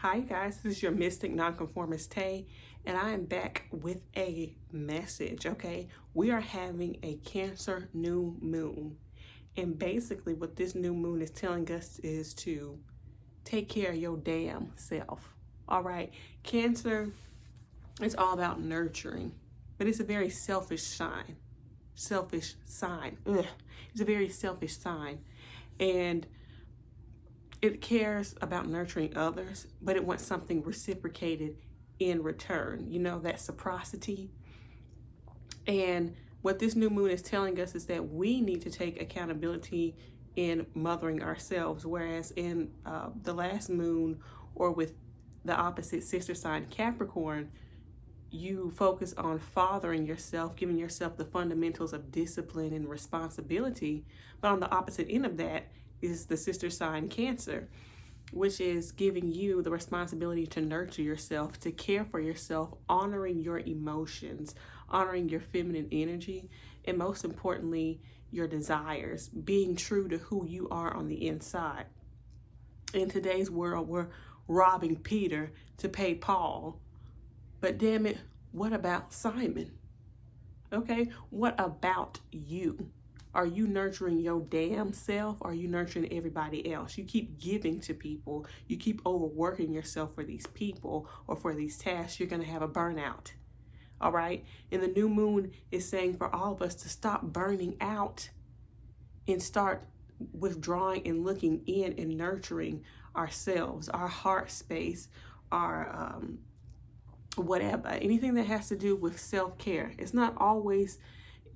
Hi guys, this is your Mystic Nonconformist Tay, and I am back with a message, okay? We are having a Cancer new moon, and basically what this new moon is telling us is to take care of your damn self, all right? Cancer is all about nurturing, but it's a very selfish sign. Ugh. It's a very selfish sign, and it cares about nurturing others, but it wants something reciprocated in return. You know, that reciprocity. And what this new moon is telling us is that we need to take accountability in mothering ourselves. Whereas in the last moon, or with the opposite sister sign Capricorn, you focus on fathering yourself, giving yourself the fundamentals of discipline and responsibility. But on the opposite end of that is the sister sign Cancer, which is giving you the responsibility to nurture yourself, to care for yourself, honoring your emotions, honoring your feminine energy, and most importantly, your desires, being true to who you are on the inside. In today's world, we're robbing Peter to pay Paul. But damn it, what about Simon? Okay, what about you? Are you nurturing your damn self? Or are you nurturing everybody else? You keep giving to people. You keep overworking yourself for these people or for these tasks. You're going to have a burnout. All right. And the new moon is saying for all of us to stop burning out and start withdrawing and looking in and nurturing ourselves, our heart space, our whatever, anything that has to do with self-care. It's not always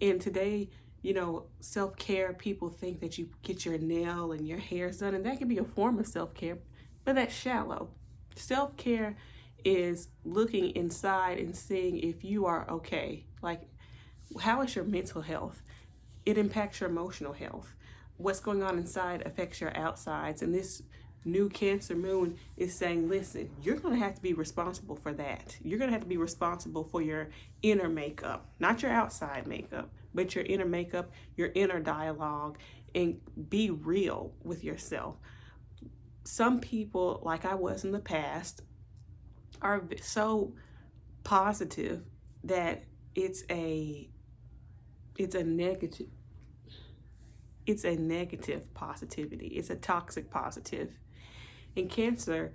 in today, you know, self-care, people think that you get your nail and your hair done, and that can be a form of self-care, but that's shallow. Self-care is looking inside and seeing if you are okay. Like, how is your mental health? It impacts your emotional health. What's going on inside affects your outsides, and this new Cancer moon is saying, listen, you're going to have to be responsible for that. You're going to have to be responsible for your inner makeup, not your outside makeup, but your inner makeup, your inner dialogue, and be real with yourself. Some people, like I was in the past, are so positive that it's a negative positivity. It's a toxic positive. In Cancer,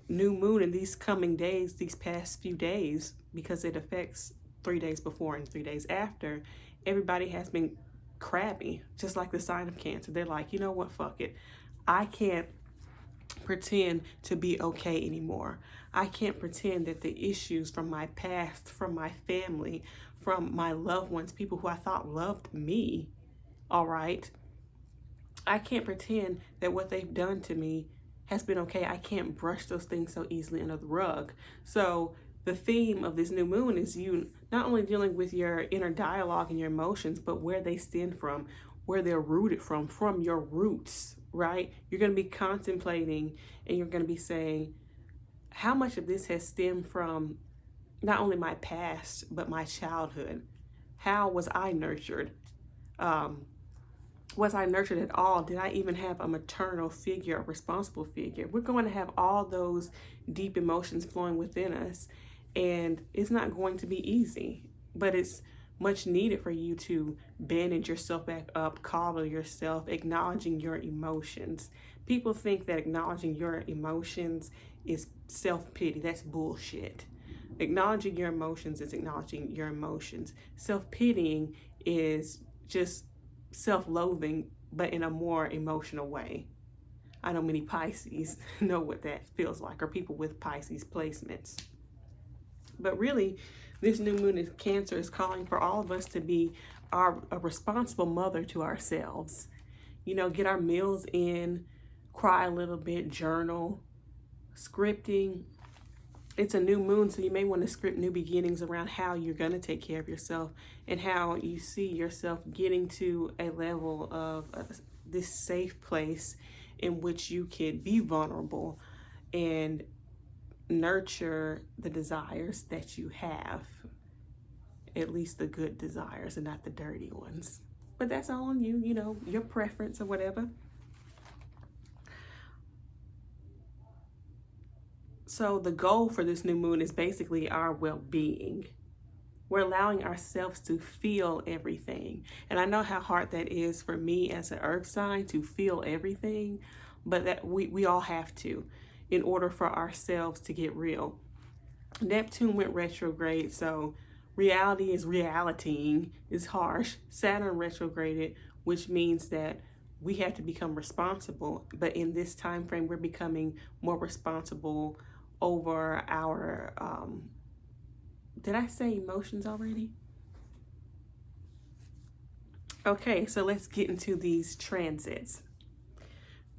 new moon in these coming days, these past few days, because it affects 3 days before and 3 days after, everybody has been crabby, just like the sign of Cancer. They're like, you know what, fuck it. I can't pretend to be okay anymore. I can't pretend that the issues from my past, from my family, from my loved ones, people who I thought loved me, all right, I can't pretend that what they've done to me has been okay. I can't brush those things so easily under the rug. So the theme of this new moon is you not only dealing with your inner dialogue and your emotions, but where they stem from, where they're rooted from your roots, right? You're going to be contemplating and you're going to be saying, how much of this has stemmed from not only my past, but my childhood? How was I nurtured? Was I nurtured at all? Did I even have a maternal figure, a responsible figure? We're going to have all those deep emotions flowing within us, and it's not going to be easy, but it's much needed for you to bandage yourself back up, coddle yourself, acknowledging your emotions. People think that acknowledging your emotions is self-pity. That's bullshit. Acknowledging your emotions is acknowledging your emotions. Self-pitying is just self-loathing, but in a more emotional way. I know many Pisces know what that feels like, or people with Pisces placements. But really, this new moon in Cancer is calling for all of us to be a responsible mother to ourselves. You know, get our meals in, cry a little bit, journal, scripting. It's a new moon, so you may want to script new beginnings around how you're going to take care of yourself and how you see yourself getting to a level of this safe place in which you can be vulnerable and nurture the desires that you have, at least the good desires and not the dirty ones. But that's all on you, you know, your preference or whatever. So the goal for this new moon is basically our well-being. We're allowing ourselves to feel everything. And I know how hard that is for me as an earth sign to feel everything, but that we all have to in order for ourselves to get real. Neptune went retrograde, so reality is realitying, is harsh. Saturn retrograded, which means that we have to become responsible. But in this time frame, we're becoming more responsible over our, did I say emotions already? Okay, so let's get into these transits.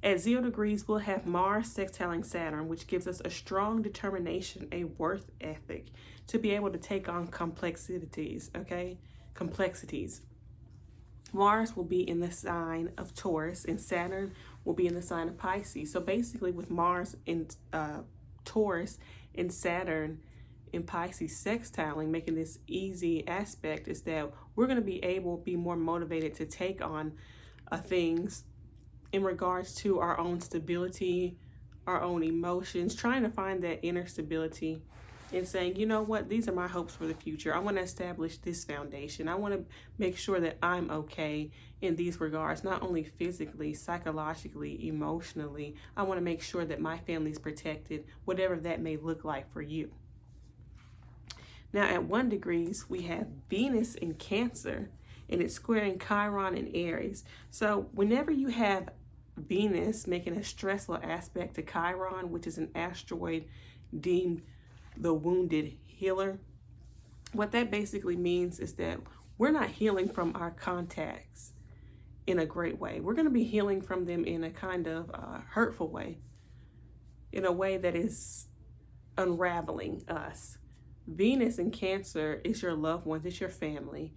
At 0 degrees, we'll have Mars sextiling Saturn, which gives us a strong determination, a worth ethic to be able to take on complexities, okay? Complexities. Mars will be in the sign of Taurus and Saturn will be in the sign of Pisces. So basically with Mars in Taurus and Saturn in Pisces sextiling, making this easy aspect is that we're going to be more motivated to take on things in regards to our own stability, our own emotions, trying to find that inner stability and saying, you know what, these are my hopes for the future. I want to establish this foundation. I want to make sure that I'm okay in these regards, not only physically, psychologically, emotionally. I want to make sure that my family's protected, whatever that may look like for you. Now at 1 degrees, we have Venus in Cancer, and it's squaring Chiron in Aries. So whenever you have Venus making a stressful aspect to Chiron, which is an asteroid deemed the wounded healer, what that basically means is that we're not healing from our contacts in a great way. We're going to be healing from them in a kind of hurtful way, in a way that is unraveling us. Venus in Cancer is your loved ones, it's your family.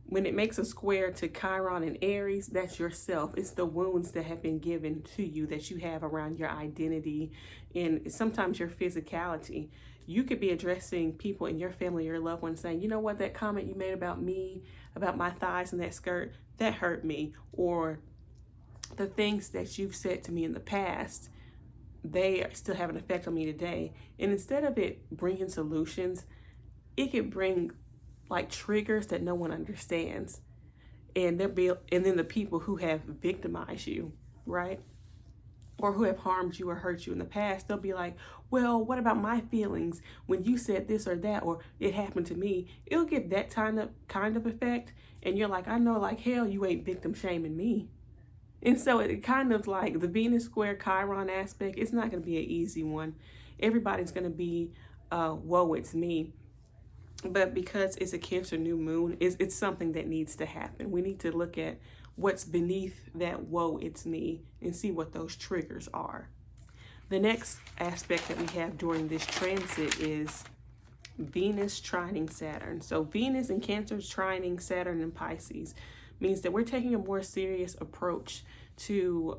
When it makes a square to Chiron and Aries, that's yourself. It's the wounds that have been given to you that you have around your identity and sometimes your physicality. You could be addressing people in your family, your loved ones, saying, you know what, that comment you made about me, about my thighs and that skirt, that hurt me. Or the things that you've said to me in the past, they still have an effect on me today. And instead of it bringing solutions, it could bring like triggers that no one understands. And then the people who have victimized you, right? Or who have harmed you or hurt you in the past, they'll be like, well, what about my feelings when you said this or that, or it happened to me? It'll get that kind of effect. And you're like, I know like hell you ain't victim shaming me. And so it kind of like the Venus square Chiron aspect, it's not going to be an easy one. Everybody's going to be, woe, it's me. But because it's a Cancer new moon, it's something that needs to happen. We need to look at what's beneath that woe, it's me, and see what those triggers are. The next aspect that we have during this transit is Venus trining Saturn. So Venus in Cancer trining Saturn in Pisces means that we're taking a more serious approach to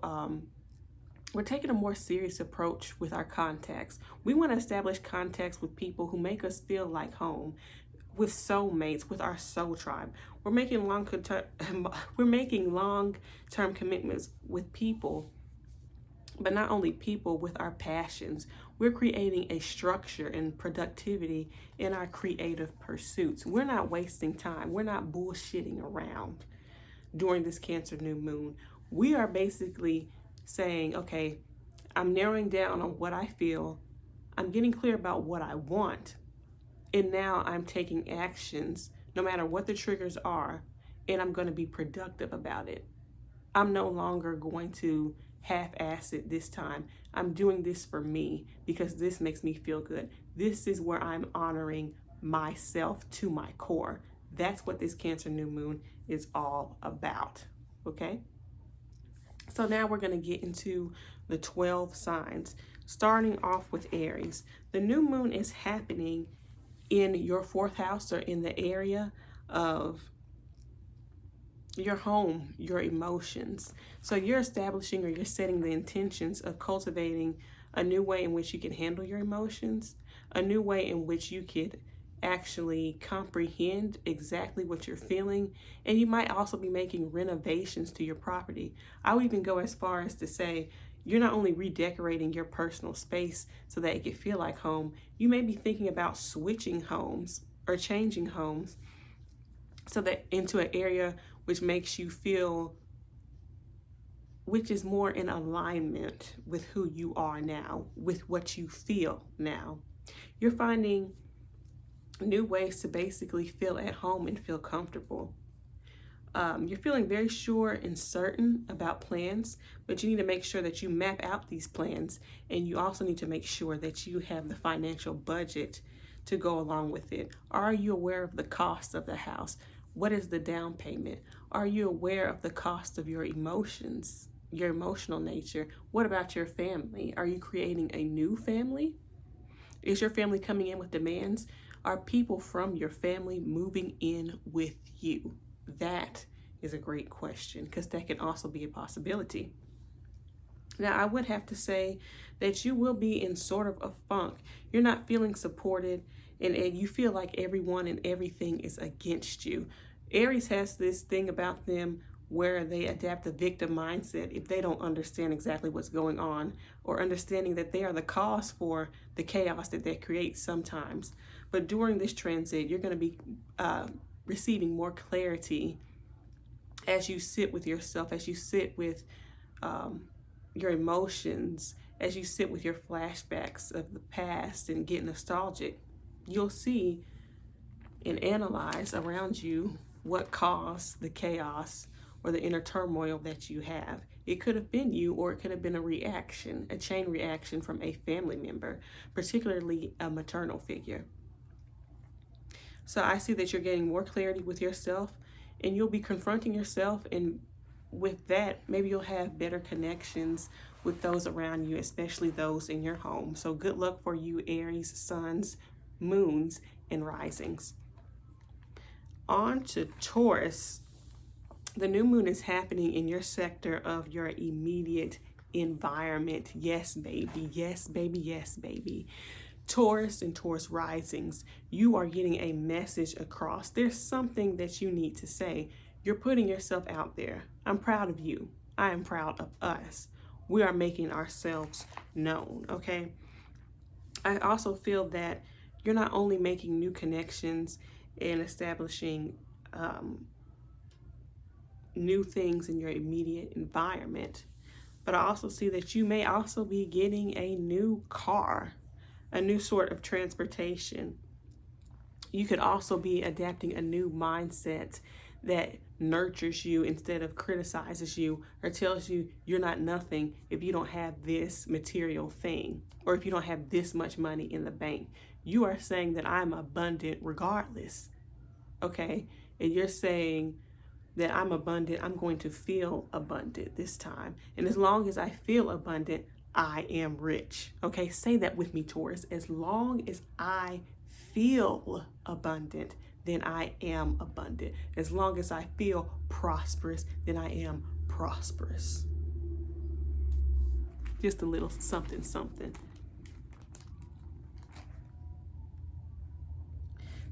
with our contacts. We want to establish contacts with people who make us feel like home, with soulmates, with our soul tribe. We're making long-term commitments with people, but not only people, with our passions. We're creating a structure and productivity in our creative pursuits. We're not wasting time. We're not bullshitting around during this Cancer new moon. We are basically saying, okay, I'm narrowing down on what I feel. I'm getting clear about what I want. And now I'm taking actions, no matter what the triggers are, and I'm going to be productive about it. I'm no longer going to half-ass it this time. I'm doing this for me because this makes me feel good. This is where I'm honoring myself to my core. That's what this Cancer new moon is all about, okay? So now we're going to get into the 12 signs, starting off with Aries. The new moon is happening in your 4th house, or in the area of your home, your emotions. So you're establishing, or you're setting the intentions of cultivating a new way in which you can handle your emotions, a new way in which you could actually comprehend exactly what you're feeling. And you might also be making renovations to your property. I would even go as far as to say, you're not only redecorating your personal space so that it can feel like home, you may be thinking about switching homes or changing homes so that into an area which makes you feel, which is more in alignment with who you are now, with what you feel now. You're finding new ways to basically feel at home and feel comfortable. You're feeling very sure and certain about plans, but you need to make sure that you map out these plans, and you also need to make sure that you have the financial budget to go along with it. Are you aware of the cost of the house? What is the down payment? Are you aware of the cost of your emotions, your emotional nature? What about your family? Are you creating a new family? Is your family coming in with demands? Are people from your family moving in with you? That is a great question, because that can also be a possibility. Now, I would have to say that you will be in sort of a funk. You're not feeling supported, and you feel like everyone and everything is against you. Aries has this thing about them where they adapt a victim mindset if they don't understand exactly what's going on, or understanding that they are the cause for the chaos that they create sometimes. But during this transit, you're going to be receiving more clarity as you sit with yourself, as you sit with your emotions, as you sit with your flashbacks of the past and get nostalgic. You'll see and analyze around you what caused the chaos or the inner turmoil that you have. It could have been you, or it could have been a reaction, a chain reaction from a family member, particularly a maternal figure. So I see that you're getting more clarity with yourself, and you'll be confronting yourself, and with that, maybe you'll have better connections with those around you, especially those in your home. So good luck for you, Aries, suns, moons, and risings. On to Taurus. The new moon is happening in your sector of your immediate environment. Yes, baby. Yes, baby. Yes, baby. Taurus and Taurus risings, you are getting a message across. There's something that you need to say. You're putting yourself out there. I'm proud of you. I am proud of us. We are making ourselves known, okay? I also feel that you're not only making new connections and establishing new things in your immediate environment, but I also see that you may also be getting a new car, a new sort of transportation. You could also be adapting a new mindset that nurtures you instead of criticizes you, or tells you you're not nothing if you don't have this material thing, or if you don't have this much money in the bank. You are saying that I'm abundant regardless, okay? And you're saying that I'm abundant, I'm going to feel abundant this time. And as long as I feel abundant, I am rich. Okay, say that with me, Taurus. As long as I feel abundant, then I am abundant. As long as I feel prosperous, then I am prosperous. Just a little something, something.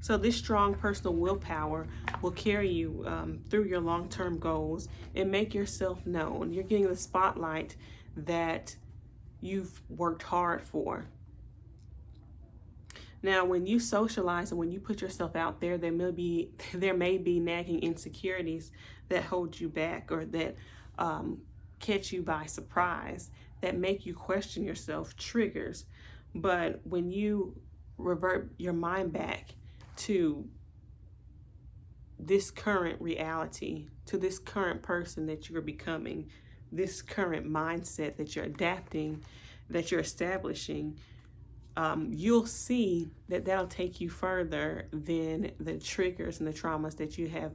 So this strong personal willpower will carry you through your long-term goals and make yourself known. You're getting the spotlight that you've worked hard for. Now, when you socialize and when you put yourself out there, there may be nagging insecurities that hold you back, or that catch you by surprise, that make you question yourself, triggers. But when you revert your mind back to this current reality, to this current person that you're becoming, this current mindset that you're adapting, that you're establishing, you'll see that that'll take you further than the triggers and the traumas that you have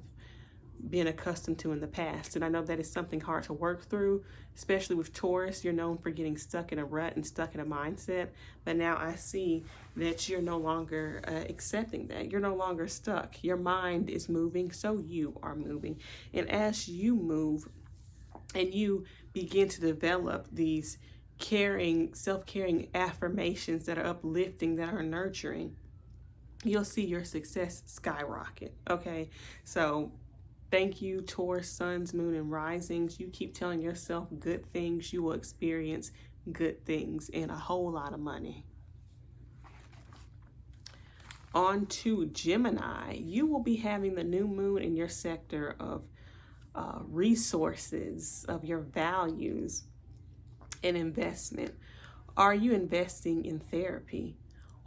been accustomed to in the past. And I know that is something hard to work through, especially with Taurus. You're known for getting stuck in a rut and stuck in a mindset. But now I see that you're no longer accepting that. You're no longer stuck. Your mind is moving, so you are moving. And as you move and you begin to develop these caring, self-caring affirmations that are uplifting, that are nurturing, you'll see your success skyrocket. Okay, so Thank you, Taurus, Suns, Moon, and Risings. You keep telling yourself good things, you will experience good things and a whole lot of money. On to Gemini. You will be having the new moon in your sector of resources, of your values and investment. Are you investing in therapy?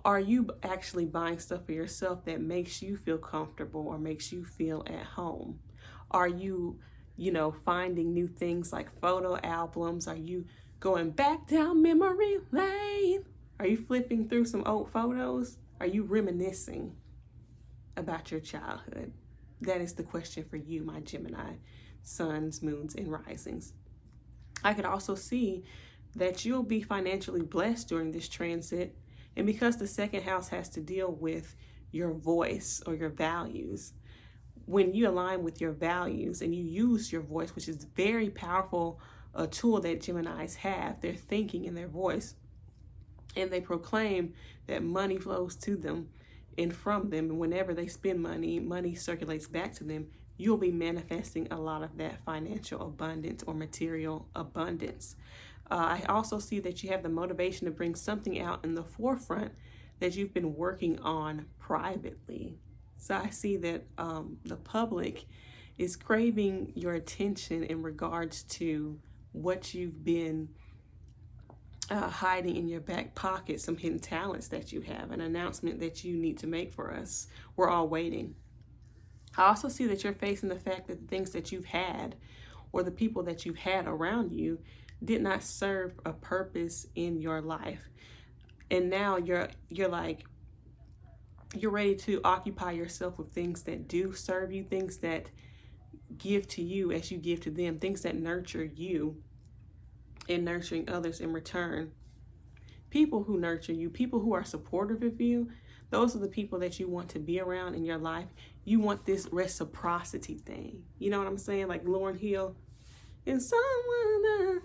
Are you actually buying stuff for yourself that makes you feel comfortable or makes you feel at home? Are you, finding new things like photo albums? Are you going back down memory lane? Are you flipping through some old photos? Are you reminiscing about your childhood? That is the question for you, my Gemini, suns, moons, and risings. I could also see that you'll be financially blessed during this transit. And because the second house has to deal with your voice or your values, when you align with your values and you use your voice, which is very powerful, a tool that Geminis have, their thinking and their voice, and they proclaim that money flows to them and from them. And whenever they spend money, money circulates back to them. You'll be manifesting a lot of that financial abundance or material abundance. I also see that you have the motivation to bring something out in the forefront that you've been working on privately. So I see that the public is craving your attention in regards to what you've been hiding in your back pocket, some hidden talents that you have, an announcement that you need to make for us. We're all waiting. I also see that you're facing the fact that the things that you've had or the people that you've had around you did not serve a purpose in your life. And now you're ready to occupy yourself with things that do serve you, things that give to you as you give to them, things that nurture you and nurturing others in return. People who nurture you, people who are supportive of you, those are the people that you want to be around in your life. You want this reciprocity thing. You know what I'm saying? Like Lauryn Hill, in someone,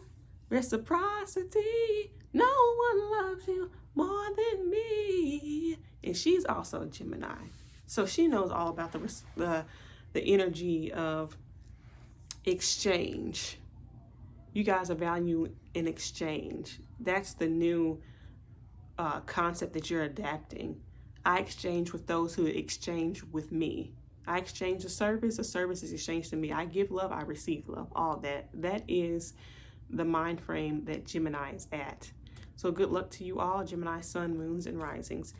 reciprocity, no one loves you more than me. And she's also a Gemini. So she knows all about the energy of exchange. You guys are valuing in exchange. That's the new concept that you're adapting. I exchange with those who exchange with me. I exchange a service is exchanged to me. I give love, I receive love, all that. That is the mind frame that Gemini is at. So good luck to you all, Gemini, sun, moons, and risings.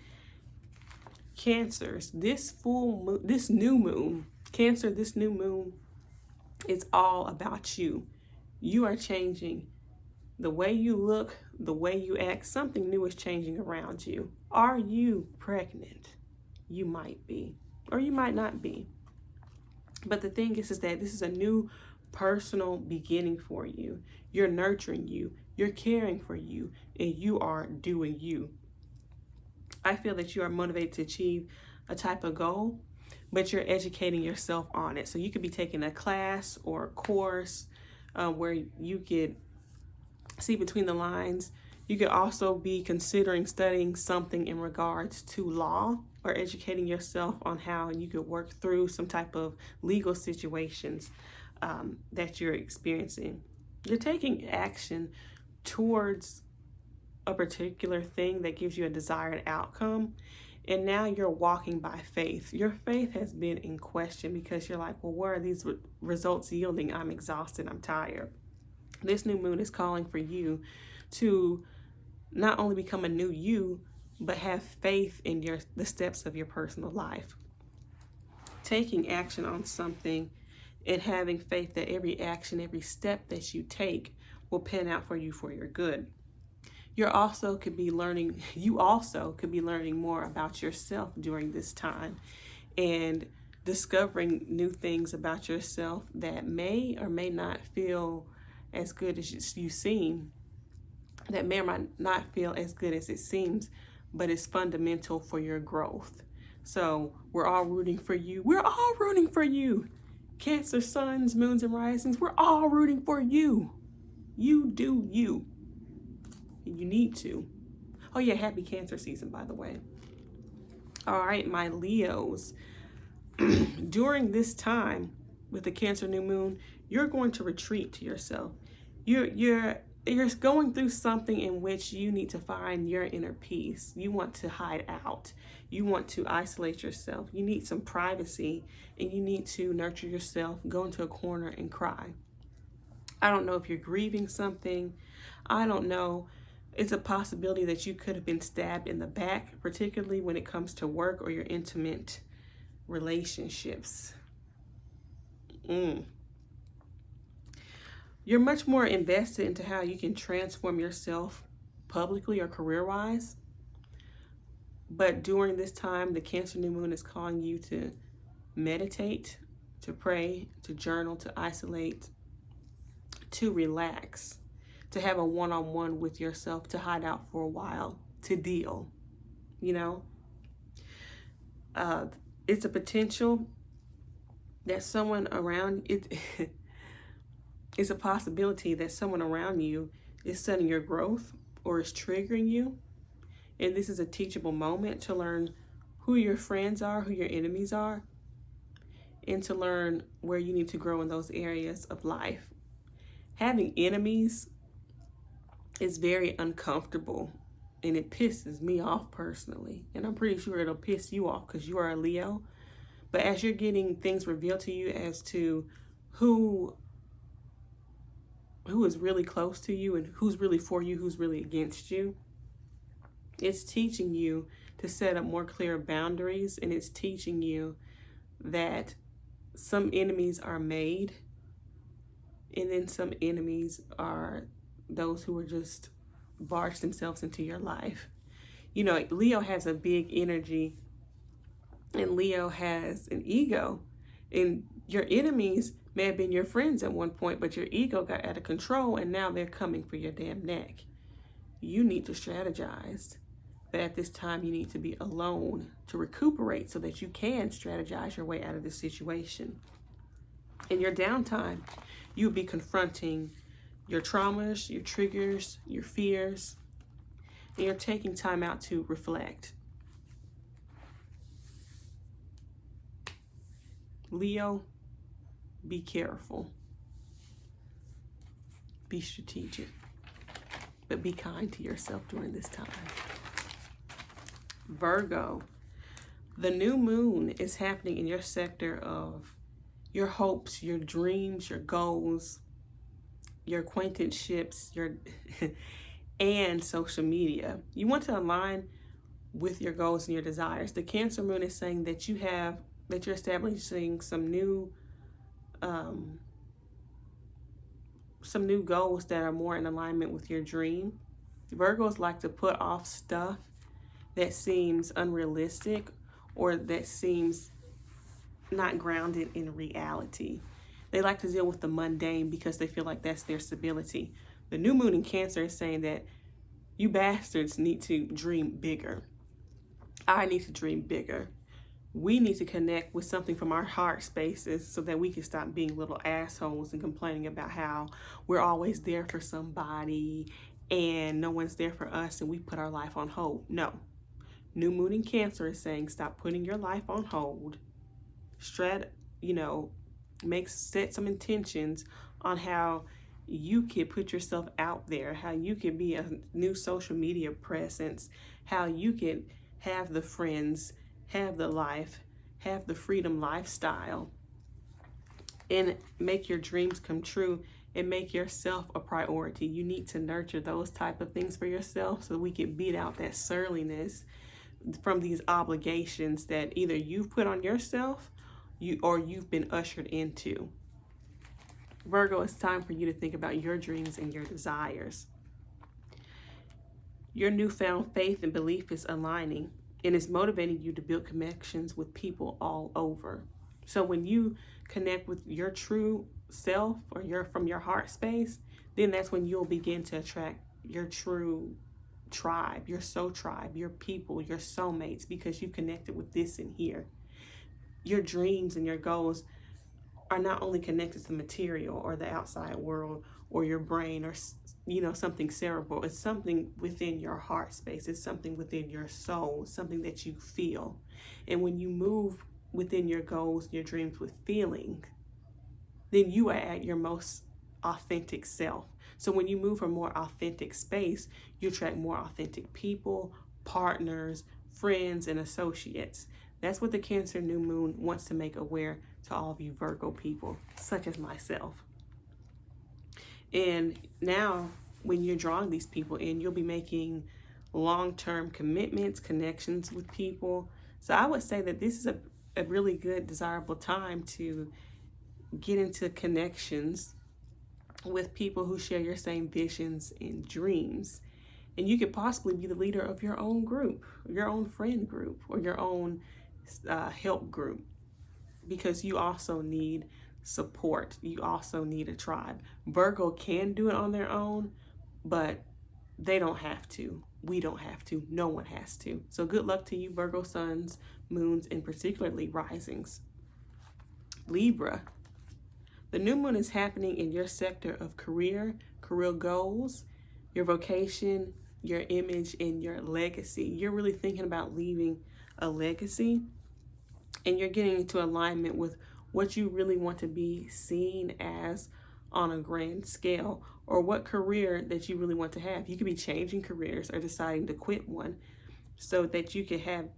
Cancers, this new moon, Cancer, this new moon is all about you. You are changing the way you look, the way you act. Something new is changing around you. Are you pregnant? You might be, or you might not be. But the thing is that this is a new personal beginning for you. You're nurturing you, you're caring for you, and you are doing you. I feel that you are motivated to achieve a type of goal, but you're educating yourself on it. So you could be taking a class or a course where you could see between the lines. You could also be considering studying something in regards to law or educating yourself on how you could work through some type of legal situations that you're experiencing. You're taking action towards a particular thing that gives you a desired outcome, and now you're walking by faith. Your faith has been in question because you're like, well, where are these results yielding? I'm exhausted, I'm tired. This new moon is calling for you to not only become a new you, but have faith in the steps of your personal life. Taking action on something and having faith that every action, every step that you take will pan out for you for your good. You also could be learning more about yourself during this time and discovering new things about yourself that may or may not feel as good as you seem, that may or might not feel as good as it seems, but it's fundamental for your growth. So we're all rooting for you. We're all rooting for you. Cancer, suns, moons, and risings, we're all rooting for you. You do you. You need to. Oh yeah, happy Cancer season, by the way. All right, my Leos. During this time, with the Cancer new moon, you're going to retreat to yourself. You're going through something in which you need to find your inner peace. You want to hide out. You want to isolate yourself. You need some privacy, and you need to nurture yourself, go into a corner and cry. I don't know if you're grieving something. I don't know. It's a possibility that you could have been stabbed in the back, particularly when it comes to work or your intimate relationships. You're much more invested into how you can transform yourself publicly or career-wise. But during this time, the Cancer new moon is calling you to meditate, to pray, to journal, to isolate, to relax, to have a one-on-one with yourself, to hide out for a while, to deal, you know? It's a potential that someone around it, it's a possibility that someone around you is stunning your growth or is triggering you. And this is a teachable moment to learn who your friends are, who your enemies are, and to learn where you need to grow in those areas of life. Having enemies is very uncomfortable, and it pisses me off personally. And I'm pretty sure it'll piss you off because you are a Leo. But as you're getting things revealed to you as to who is really close to you and who's really for you, who's really against you, it's teaching you to set up more clear boundaries, and it's teaching you that some enemies are made, and then some enemies are those who are just barge themselves into your life. You know, Leo has a big energy, and Leo has an ego, and your enemies may have been your friends at one point, but your ego got out of control, and now they're coming for your damn neck. You need to strategize. But at this time, you need to be alone to recuperate so that you can strategize your way out of this situation. In your downtime, you'll be confronting your traumas, your triggers, your fears, and you're taking time out to reflect. Leo, be careful. Be strategic, but be kind to yourself during this time. Virgo, the new moon is happening in your sector of your hopes, your dreams, your goals, your acquaintanceships, and social media. You want to align with your goals and your desires. The Cancer moon is saying that you're establishing some new goals that are more in alignment with your dream. Virgos like to put off stuff that seems unrealistic or that seems not grounded in reality. They like to deal with the mundane because they feel like that's their stability. The new moon in Cancer is saying that you bastards need to dream bigger. I need to dream bigger. We need to connect with something from our heart spaces so that we can stop being little assholes and complaining about how we're always there for somebody and no one's there for us and we put our life on hold. No. New moon in Cancer is saying stop putting your life on hold. Set some intentions on how you can put yourself out there, how you can be a new social media presence, how you can have the friends, have the life, have the freedom lifestyle, and make your dreams come true and make yourself a priority. You need to nurture those type of things for yourself so we can beat out that surliness from these obligations that either you've put on yourself or you've been ushered into. Virgo, it's time for you to think about your dreams and your desires. Your newfound faith and belief is aligning and is motivating you to build connections with people all over. So when you connect with your true self or from your heart space, then that's when you'll begin to attract your true tribe, your soul tribe, your people, your soulmates, because you connected with this in here. Your dreams and your goals are not only connected to material or the outside world or your brain or something cerebral. It's something within your heart space. It's something within your soul, something that you feel. And when you move within your goals, your dreams with feeling, then you are at your most authentic self. So when you move from more authentic space, you attract more authentic people, partners, friends, and associates. That's what the Cancer new moon wants to make aware to all of you Virgo people, such as myself. And now when you're drawing these people in, you'll be making long-term commitments, connections with people. So I would say that this is a really good, desirable time to get into connections with people who share your same visions and dreams. And you could possibly be the leader of your own group, your own friend group, or your own help group, because you also need support. You also need a tribe. Virgo can do it on their own, but they don't have to. We don't have to. No one has to. So good luck to you, Virgo suns, moons, and particularly risings. Libra. The new moon is happening in your sector of career goals, your vocation, your image, and your legacy. You're really thinking about leaving a legacy, and you're getting into alignment with what you really want to be seen as on a grand scale, or what career that you really want to have. You could be changing careers or deciding to quit one so that you can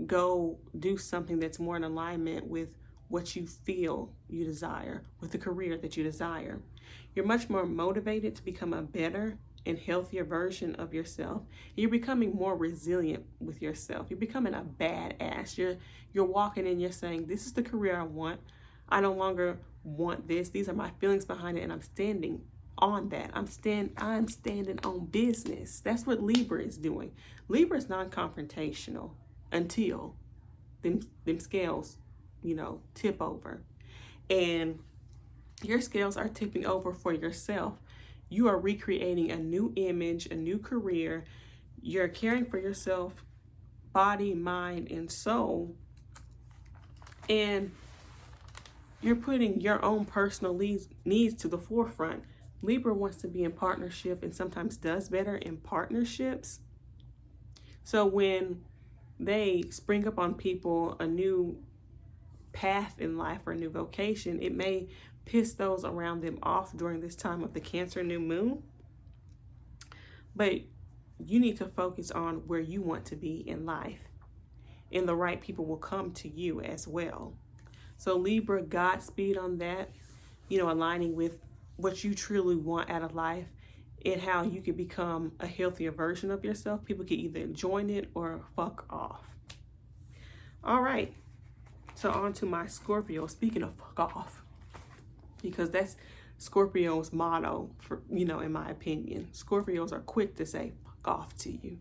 go do something that's more in alignment with what you feel you desire, with the career that you desire. You're much more motivated to become a better and healthier version of yourself. You're becoming more resilient with yourself. You're becoming a badass. You're walking in, you're saying, this is the career I want. I no longer want this. These are my feelings behind it, and I'm standing on that. I'm standing on business. That's what Libra is doing. Libra is non-confrontational until them scales, tip over. And your scales are tipping over for yourself. You are recreating a new image, a new career. You're caring for yourself, body, mind, and soul. And you're putting your own personal needs to the forefront. Libra wants to be in partnership and sometimes does better in partnerships. So when they spring up on people a new path in life or a new vocation, it may piss those around them off during this time of the Cancer new moon. But you need to focus on where you want to be in life, and the right people will come to you as well. So Libra, Godspeed on that, aligning with what you truly want out of life and how you could become a healthier version of yourself. People can either join it or fuck off. All right. So on to my Scorpio. Speaking of fuck off, because that's Scorpio's motto for, in my opinion. Scorpios are quick to say fuck off to you.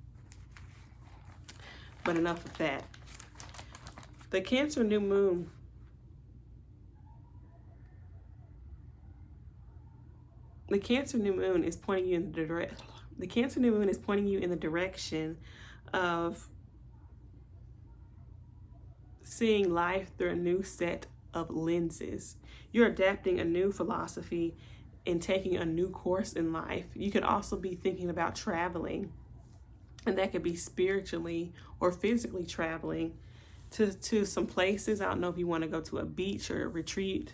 But enough of that. The Cancer new moon The Cancer new moon is pointing you in the Cancer new moon is pointing you in the direction of seeing life through a new set of lenses. You're adapting a new philosophy and taking a new course in life. You could also be thinking about traveling, and that could be spiritually or physically traveling to some places. I don't know if you want to go to a beach or a retreat,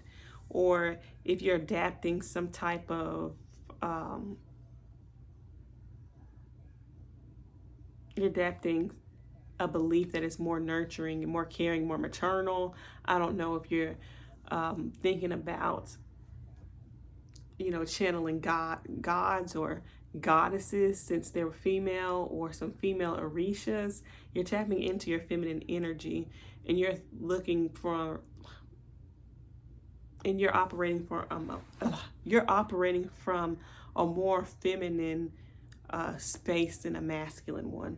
or if you're adapting some type of you're adapting a belief that is more nurturing and more caring, more maternal. I don't know if you're thinking about channeling gods or goddesses, since they're female, or some female orishas. You're tapping into your feminine energy, and you're looking for, and you're operating from a more feminine space than a masculine one.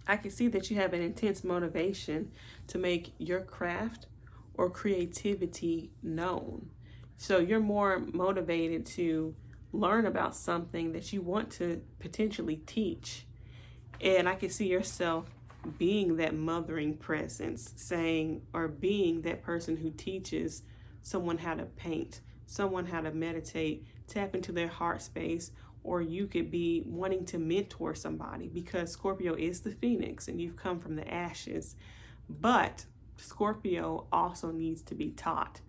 I can see that you have an intense motivation to make your craft or creativity known. So you're more motivated to learn about something that you want to potentially teach. And I can see yourself being that mothering presence, saying, or being that person who teaches someone how to paint, someone how to meditate, tap into their heart space. Or you could be wanting to mentor somebody, because Scorpio is the phoenix and you've come from the ashes. But Scorpio also needs to be taught.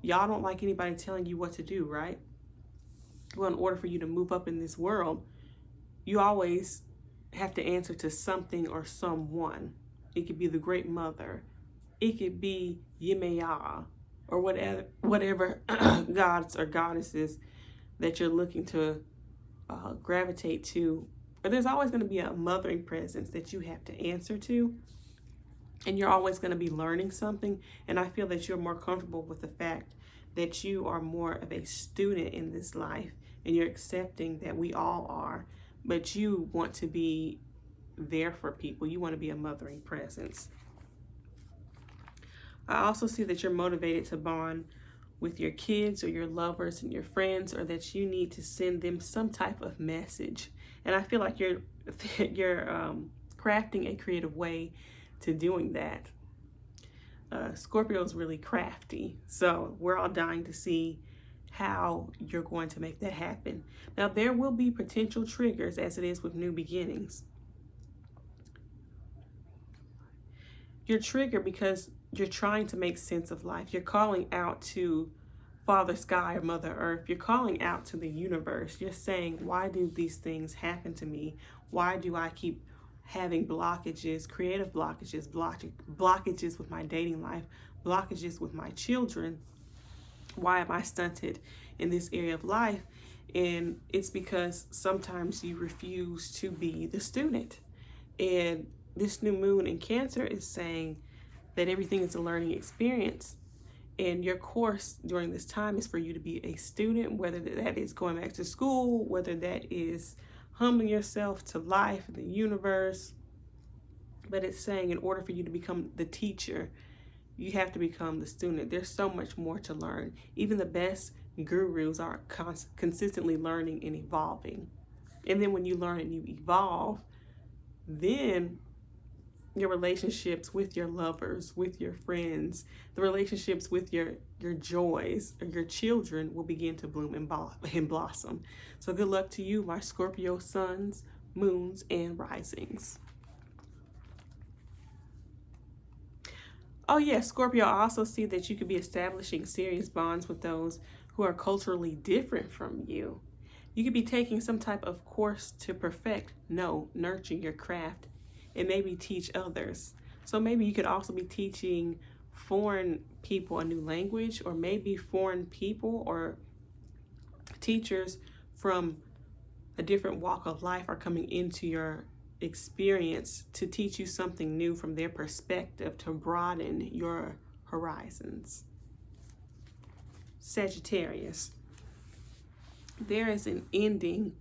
Y'all don't like anybody telling you what to do, right? Well, in order for you to move up in this world, you always have to answer to something or someone. It could be the great mother. It could be Yemaya, or whatever gods or goddesses that you're looking to gravitate to. But there's always going to be a mothering presence that you have to answer to. And you're always going to be learning something. And I feel that you're more comfortable with the fact that you are more of a student in this life. And you're accepting that we all are. But you want to be there for people. You want to be a mothering presence. I also see that you're motivated to bond with your kids or your lovers and your friends, or that you need to send them some type of message. And I feel like you're crafting a creative way to doing that. Scorpio is really crafty, so we're all dying to see how you're going to make that happen. Now, there will be potential triggers, as it is with new beginnings. You're triggered because you're trying to make sense of life. You're calling out to Father Sky or Mother Earth. You're calling out to the universe. You're saying, why do these things happen to me? Why do I keep having blockages, creative blockages, blockages with my dating life, blockages with my children? Why am I stunted in this area of life? And it's because sometimes you refuse to be the student. And this new moon in Cancer is saying that everything is a learning experience. And your course during this time is for you to be a student, whether that is going back to school, whether that is humbling yourself to life and the universe. But it's saying in order for you to become the teacher, you have to become the student. There's so much more to learn. Even the best gurus are consistently learning and evolving. And then when you learn and you evolve, then your relationships with your lovers, with your friends, the relationships with your joys or your children will begin to bloom and blossom. So good luck to you, my Scorpio suns, moons, and risings. Oh yeah, Scorpio, I also see that you could be establishing serious bonds with those who are culturally different from you. You could be taking some type of course to perfect, nurture your craft, and maybe teach others. So maybe you could also be teaching foreign people a new language, or maybe foreign people or teachers from a different walk of life are coming into your experience to teach you something new from their perspective to broaden your horizons. Sagittarius, there is an ending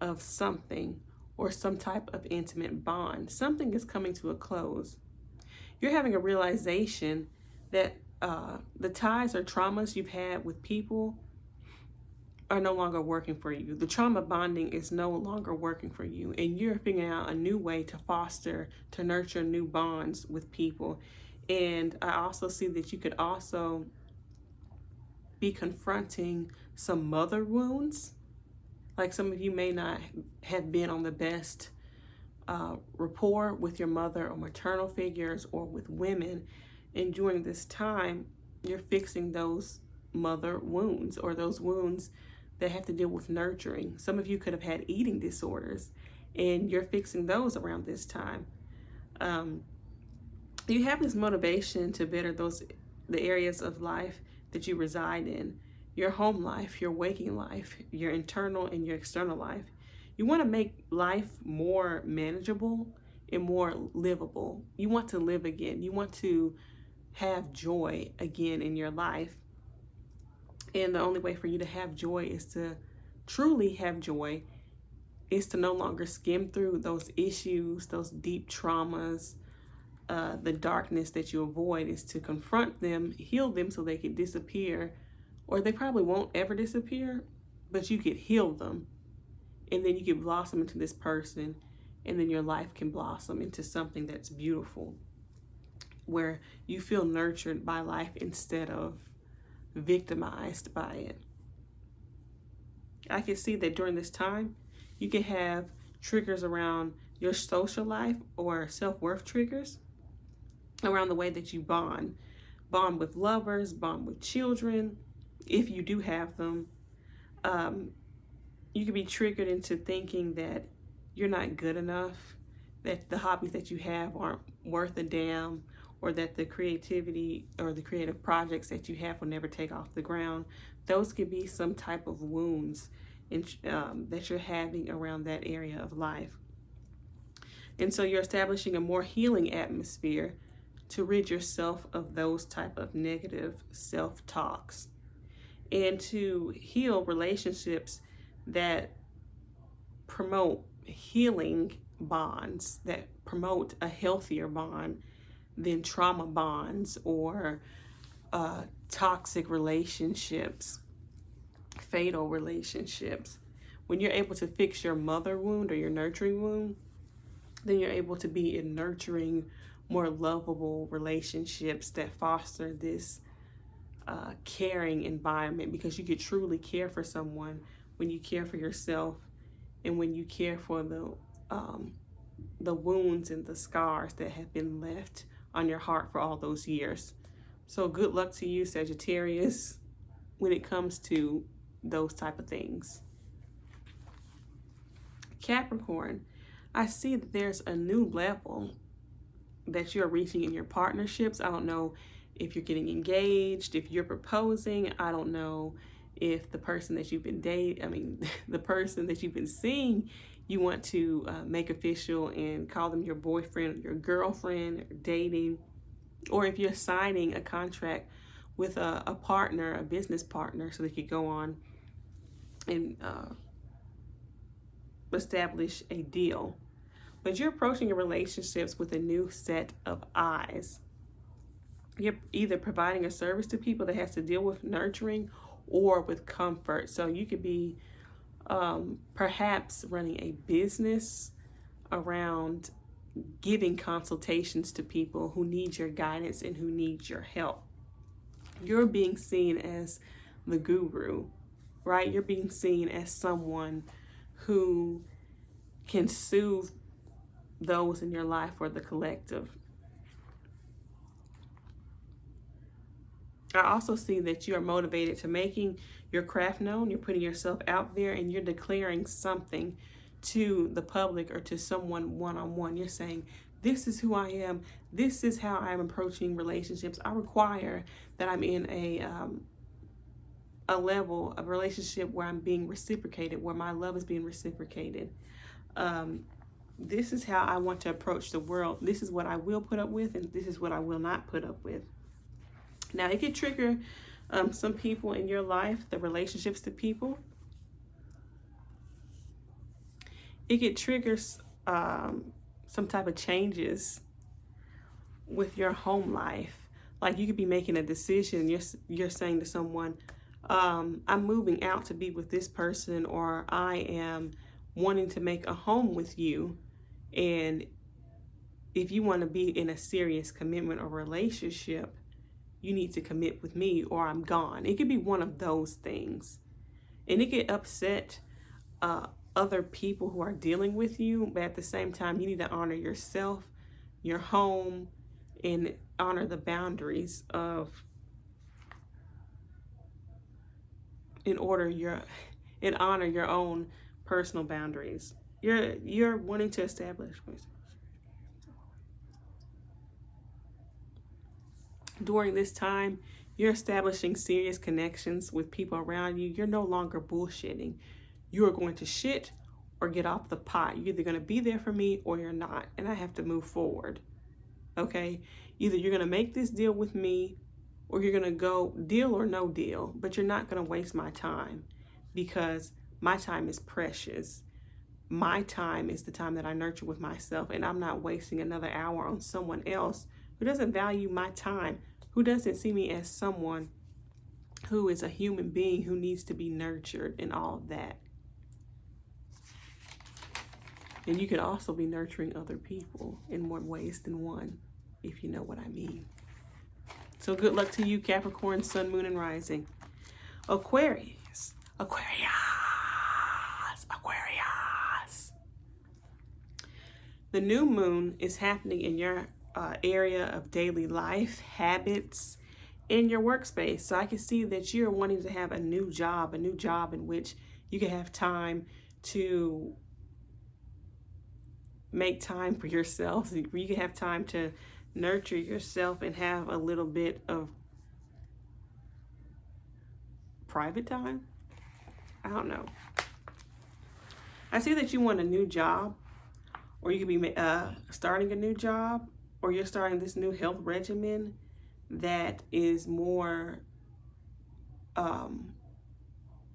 of something or some type of intimate bond. Something is coming to a close. You're having a realization that the ties or traumas you've had with people are no longer working for you. The trauma bonding is no longer working for you, and you're figuring out a new way to foster, to nurture new bonds with people. And I also see that you could also be confronting some mother wounds. Like some of you may not have been on the best rapport with your mother or maternal figures or with women. And during this time, you're fixing those mother wounds, or those wounds that have to deal with nurturing. Some of you could have had eating disorders, and you're fixing those around this time. You have this motivation to better the areas of life that you reside in. Your home life, your waking life, your internal and your external life. You want to make life more manageable and more livable. You want to live again. You want to have joy again in your life. And the only way for you to have joy is to truly have joy, is to no longer skim through those issues, those deep traumas, the darkness that you avoid, is to confront them, heal them so they can disappear. Or they probably won't ever disappear, but you could heal them. And then you can blossom into this person, and then your life can blossom into something that's beautiful, where you feel nurtured by life instead of victimized by it. I can see that during this time, you can have triggers around your social life or self-worth triggers. around the way that you bond. Bond with lovers, bond with children, if you do have them. You could be triggered into thinking that you're not good enough, that the hobbies that you have aren't worth a damn, or that the creativity or the creative projects that you have will never take off the ground. Those could be some type of wounds that you're having around that area of life. And so you're establishing a more healing atmosphere to rid yourself of those type of negative self-talks, and to heal relationships that promote healing bonds, that promote a healthier bond than trauma bonds or toxic relationships, fatal relationships. When you're able to fix your mother wound or your nurturing wound, then you're able to be in nurturing, more lovable relationships that foster this caring environment, because you could truly care for someone when you care for yourself, and when you care for the wounds and the scars that have been left on your heart for all those years. So good luck to you, Sagittarius, when it comes to those type of things. Capricorn, I see that there's a new level that you're reaching in your partnerships. I don't know if you're getting engaged, if you're proposing. I don't know if the person that you've been the person that you've been seeing, you want to make official and call them your boyfriend or your girlfriend, or dating, or if you're signing a contract with a partner, a business partner, so that you go on and establish a deal. But you're approaching your relationships with a new set of eyes. You're either providing a service to people that has to deal with nurturing or with comfort. So you could be perhaps running a business around giving consultations to people who need your guidance and who need your help. You're being seen as the guru, right? You're being seen as someone who can soothe those in your life or the collective. I also see that you are motivated to making your craft known. You're putting yourself out there and you're declaring something to the public or to someone one-on-one. You're saying, this is who I am. This is how I'm approaching relationships. I require that I'm in a level of relationship where I'm being reciprocated, where my love is being reciprocated. This is how I want to approach the world. This is what I will put up with, and this is what I will not put up with. Now, it could trigger some people in your life, the relationships to people. It could trigger some type of changes with your home life. Like you could be making a decision. You're saying to someone, I'm moving out to be with this person, or I am wanting to make a home with you. And if you want to be in a serious commitment or relationship, you need to commit with me or I'm gone. It could be one of those things. And it could upset other people who are dealing with you, but at the same time, you need to honor yourself, your home, and honor the boundaries of, and honor your own personal boundaries. You're wanting to establish. During this time, you're establishing serious connections with people around you. You're no longer bullshitting. You are going to shit or get off the pot. You're either going to be there for me or you're not, and I have to move forward. Okay? Either you're going to make this deal with me or you're going to go deal or no deal, but you're not going to waste my time, because my time is precious. My time is the time that I nurture with myself, and I'm not wasting another hour on someone else who doesn't value my time, who doesn't see me as someone who is a human being who needs to be nurtured and all of that. And you could also be nurturing other people in more ways than one, if you know what I mean. So good luck to you, Capricorn, Sun, Moon, and Rising. Aquarius. The new moon is happening in your area of daily life, habits in your workspace. So I can see that you're wanting to have a new job in which you can have time to make time for yourself, where you can have time to nurture yourself and have a little bit of private time. I don't know. I see that you want a new job, or you could be starting a new job, or you're starting this new health regimen that is more,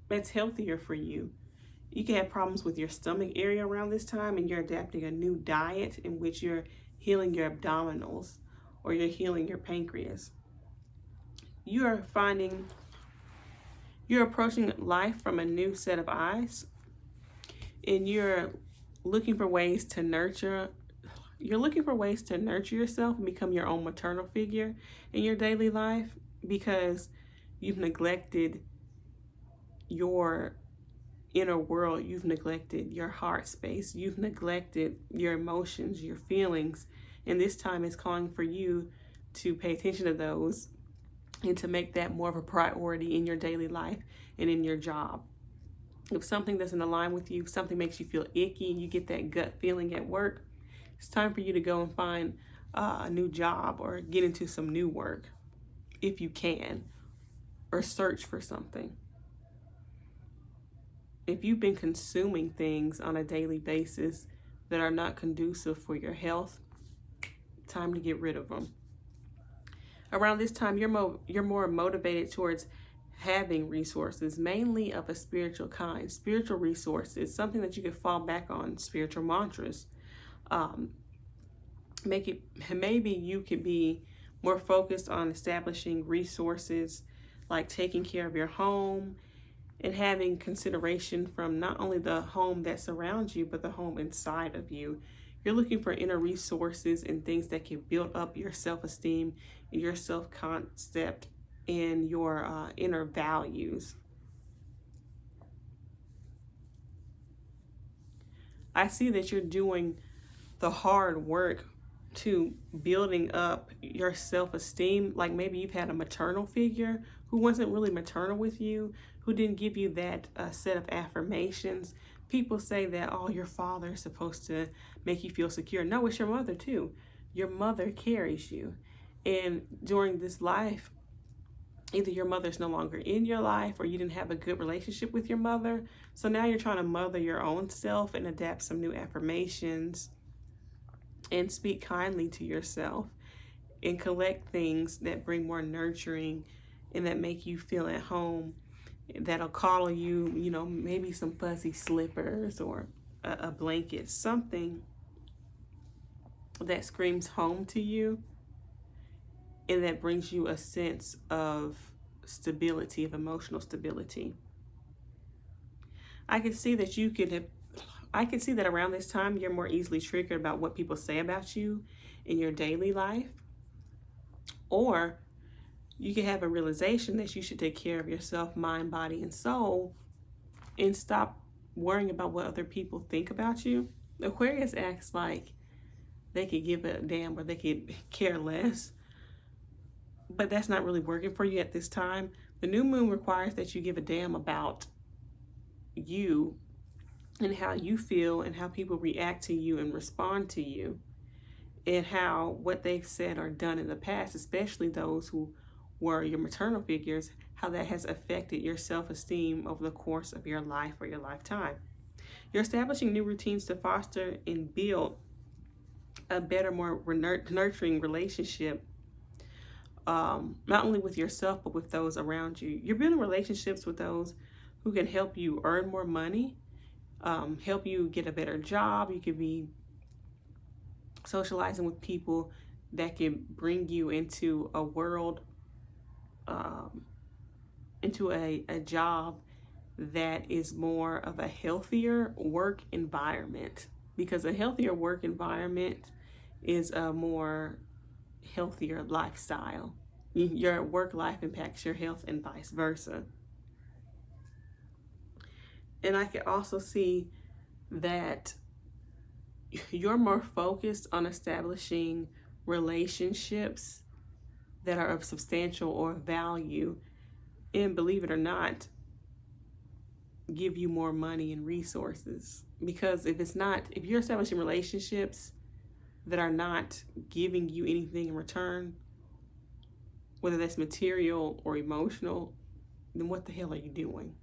that's healthier for you. You can have problems with your stomach area around this time, and you're adapting a new diet in which you're healing your abdominals or you're healing your pancreas. You are finding you're approaching life from a new set of eyes, and you're looking for ways to nurture. You're looking for ways to nurture yourself and become your own maternal figure in your daily life, because you've neglected your inner world, you've neglected your heart space, you've neglected your emotions, your feelings, and this time is calling for you to pay attention to those and to make that more of a priority in your daily life and in your job. If something doesn't align with you, if something makes you feel icky and you get that gut feeling at work, it's time for you to go and find a new job or get into some new work if you can, or search for something. If you've been consuming things on a daily basis that are not conducive for your health, time to get rid of them. Around this time, you're more motivated towards having resources, mainly of a spiritual kind. Spiritual resources, something that you can fall back on, spiritual mantras. Maybe you could be more focused on establishing resources like taking care of your home and having consideration from not only the home that surrounds you, but the home inside of you. You're looking for inner resources and things that can build up your self-esteem and your self-concept and your inner values. I see that you're doing the hard work to building up your self-esteem. Like maybe you've had a maternal figure who wasn't really maternal with you, who didn't give you that set of affirmations. People say that, oh, your father is supposed to make you feel secure. No, it's your mother too. Your mother carries you. And during this life, either your mother's no longer in your life or you didn't have a good relationship with your mother. So now you're trying to mother your own self and adapt some new affirmations and speak kindly to yourself and collect things that bring more nurturing and that make you feel at home, that'll call you, maybe some fuzzy slippers or a blanket, something that screams home to you and that brings you a sense of stability, of emotional stability. I can see that around this time you're more easily triggered about what people say about you in your daily life, or you can have a realization that you should take care of yourself, mind, body, and soul, and stop worrying about what other people think about you. Aquarius acts like they could give a damn or they could care less, but that's not really working for you at this time. The new moon requires that you give a damn about you and how you feel and how people react to you and respond to you, and how what they've said or done in the past, especially those who were your maternal figures, how that has affected your self-esteem over the course of your life or your lifetime. You're establishing new routines to foster and build a better, more nurturing relationship, not only with yourself, but with those around you. You're building relationships with those who can help you earn more money, help you get a better job. You could be socializing with people that can bring you into a world, into a job that is more of a healthier work environment, because a healthier work environment is a more healthier lifestyle. Your work life impacts your health and vice versa. And I can also see that you're more focused on establishing relationships that are of substantial or value, and believe it or not, give you more money and resources. Because if you're establishing relationships that are not giving you anything in return, whether that's material or emotional, then what the hell are you doing?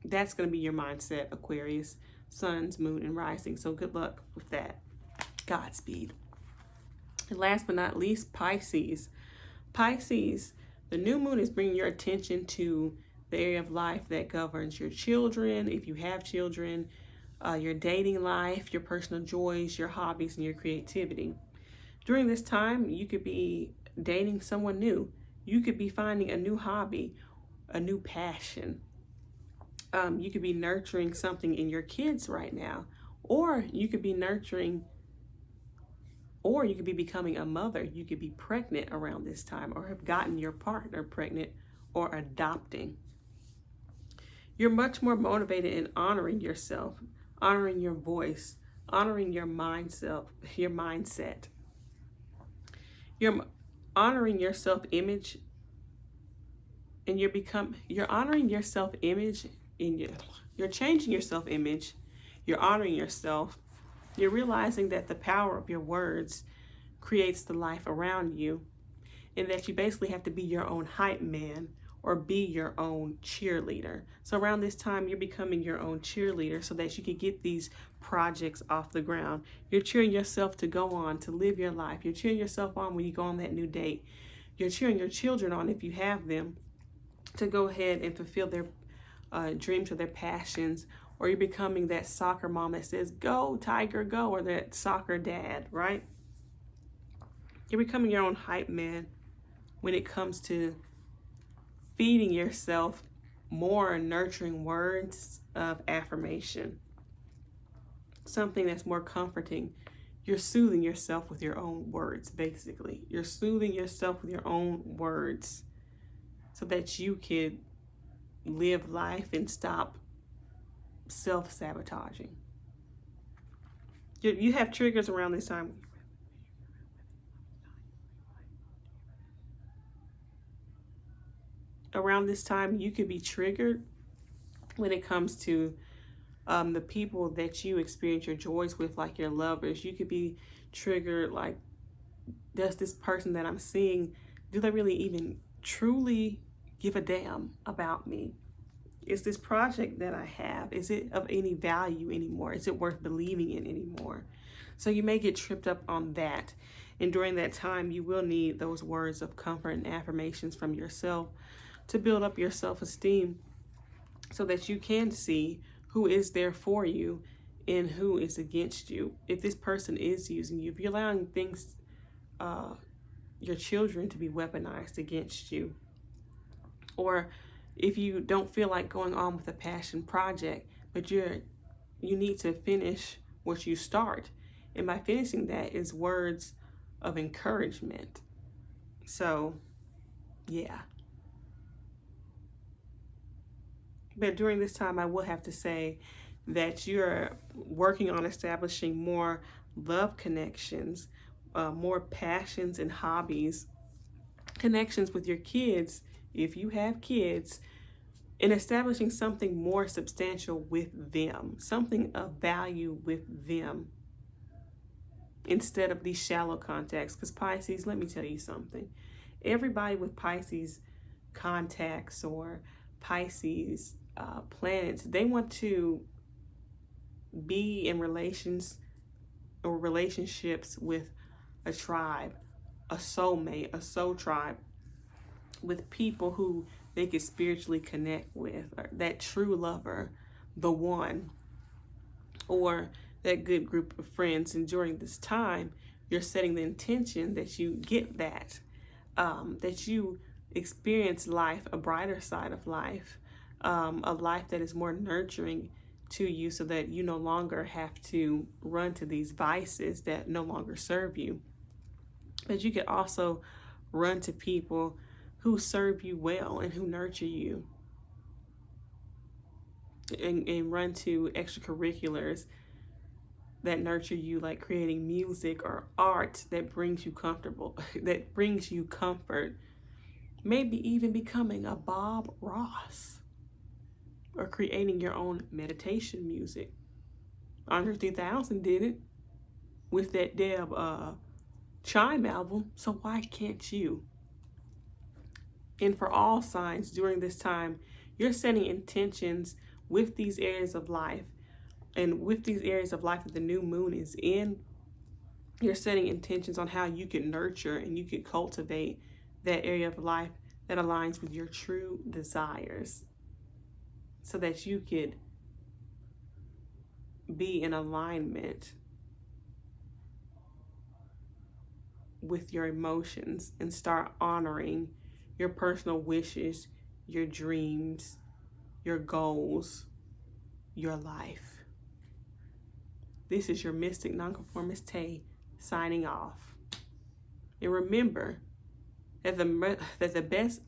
That's going to be your mindset, Aquarius, Suns, Moon, and Rising. So good luck with that. Godspeed. And last but not least, Pisces. Pisces, the new moon is bringing your attention to the area of life that governs your children, if you have children, your dating life, your personal joys, your hobbies, and your creativity. During this time, you could be dating someone new. You could be finding a new hobby, a new passion. You could be nurturing something in your kids right now, or you could be becoming a mother. You could be pregnant around this time, or have gotten your partner pregnant, or adopting. You're much more motivated in honoring yourself, honoring your voice, honoring your mindset. You're honoring your self-image, and you're honoring your self-image, and you're changing your self-image. You're honoring yourself. You're realizing that the power of your words creates the life around you, and that you basically have to be your own hype man or be your own cheerleader. So around this time, you're becoming your own cheerleader so that you can get these projects off the ground. You're cheering yourself to go on, to live your life. You're cheering yourself on when you go on that new date. You're cheering your children on, if you have them, to go ahead and fulfill their dreams or their passions. Or you're becoming that soccer mom that says, "Go, Tiger, go," or that soccer dad, right? You're becoming your own hype man when it comes to feeding yourself more nurturing words of affirmation. Something that's more comforting. You're soothing yourself with your own words, basically. You're soothing yourself with your own words so that you can live life and stop self-sabotaging. You have triggers around this time. Around this time, you could be triggered when it comes to the people that you experience your joys with, like your lovers. You could be triggered like, does this person that I'm seeing, do they really even truly give a damn about me? Is this project that I have, is it of any value anymore? Is it worth believing in anymore? So you may get tripped up on that. And during that time, you will need those words of comfort and affirmations from yourself to build up your self-esteem so that you can see who is there for you and who is against you. If this person is using you, if you're allowing things, your children, to be weaponized against you, or if you don't feel like going on with a passion project, but you need to finish what you start. And by finishing that is words of encouragement. So, yeah. But during this time, I will have to say that you're working on establishing more love connections, more passions and hobbies, connections with your kids, if you have kids, and establishing something more substantial with them, something of value with them, instead of these shallow contacts. Because Pisces, let me tell you something. Everybody with Pisces contacts or Pisces planets, they want to be in relations or relationships with a tribe, a soulmate, a soul tribe, with people who they could spiritually connect with, or that true lover, the one, or that good group of friends. And during this time, you're setting the intention that you get that, that you experience life, a brighter side of life, a life that is more nurturing to you, so that you no longer have to run to these vices that no longer serve you. But you could also run to people who serve you well and who nurture you, and run to extracurriculars that nurture you, like creating music or art that brings you comfortable, that brings you comfort. Maybe even becoming a Bob Ross or creating your own meditation music. Andre 3000 did it with that Deb Chime album, so why can't you? And for all signs during this time, you're setting intentions with these areas of life. And with these areas of life that the new moon is in, you're setting intentions on how you can nurture and you can cultivate that area of life that aligns with your true desires, so that you could be in alignment with your emotions and start honoring your personal wishes, your dreams, your goals, your life. This is your Mystic Nonconformist Tay signing off. And remember that the best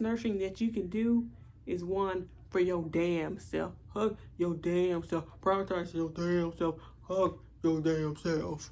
nurturing that you can do is one for your damn self. Hug your damn self. Prioritize your damn self. Hug your damn self.